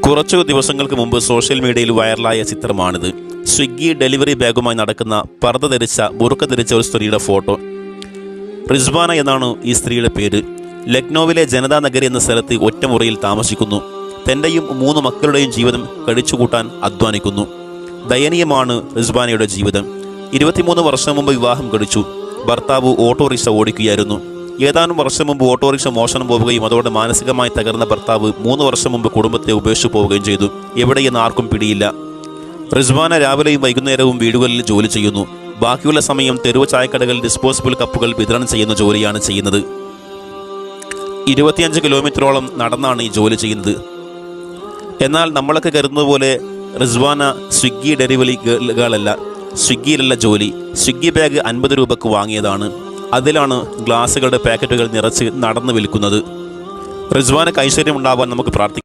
കുറച്ചു ദിവസങ്ങൾക്ക് മുമ്പ് സോഷ്യൽ മീഡിയയിൽ വൈറലായ ചിത്രമാണിത്. സ്വിഗ്ഗി ഡെലിവറി ബാഗുമായി നടക്കുന്ന പർദ്ദ ധരിച്ച ബുർക്ക ധരിച്ച ഒരു സ്ത്രീയുടെ ഫോട്ടോ. റിസ്വാന എന്നാണ് ഈ സ്ത്രീയുടെ പേര്. ലക്നൌവിലെ ജനതാ നഗരി എന്ന സ്ഥലത്ത് ഒറ്റമുറിയിൽ താമസിക്കുന്നു. തൻ്റെയും 3 മക്കളുടെയും ജീവിതം കഴിച്ചുകൂട്ടാൻ അധ്വാനിക്കുന്നു. ദയനീയമാണ് റിസ്വാനയുടെ ജീവിതം. 23 വർഷം മുമ്പ് വിവാഹം കഴിച്ചു. ഭർത്താവ് ഓട്ടോറിക്ഷ ഓടിക്കുകയായിരുന്നു. ഏതാനും വർഷം മുമ്പ് ഓട്ടോറിക്ഷ മോഷണം പോവുകയും അതോടെ മാനസികമായി തകർന്ന ഭർത്താവ് 3 വർഷം മുമ്പ് കുടുംബത്തെ ഉപേക്ഷിച്ചു പോവുകയും ചെയ്തു. എവിടെയെന്ന് ആർക്കും പിടിയില്ല. റിസ്വാന രാവിലെയും വൈകുന്നേരവും വീടുകളിൽ ജോലി ചെയ്യുന്നു. ബാക്കിയുള്ള സമയം തെരുവ് ചായക്കടകളിൽ ഡിസ്പോസിബിൾ കപ്പുകൾ വിതരണം ചെയ്യുന്ന ജോലിയാണ് ചെയ്യുന്നത്. 25 കിലോമീറ്ററോളം നടന്നാണ് ഈ ജോലി ചെയ്യുന്നത്. എന്നാൽ നമ്മളൊക്കെ കരുതുന്നത് പോലെ റിസ്വാന സ്വിഗ്ഗി ഡെലിവറി ഗേളല്ല. സ്വിഗ്ഗിയിലല്ല ജോലി. സ്വിഗ്ഗി ബാഗ് 50 രൂപയ്ക്ക് വാങ്ങിയതാണ്. അതിലാണ് ഗ്ലാസുകളുടെ പാക്കറ്റുകൾ നിറച്ച് നടന്ന് വിൽക്കുന്നത്. റിസ്വാനക്ക് ഐശ്വര്യം ഉണ്ടാവാൻ നമുക്ക് പ്രാർത്ഥിക്കാം.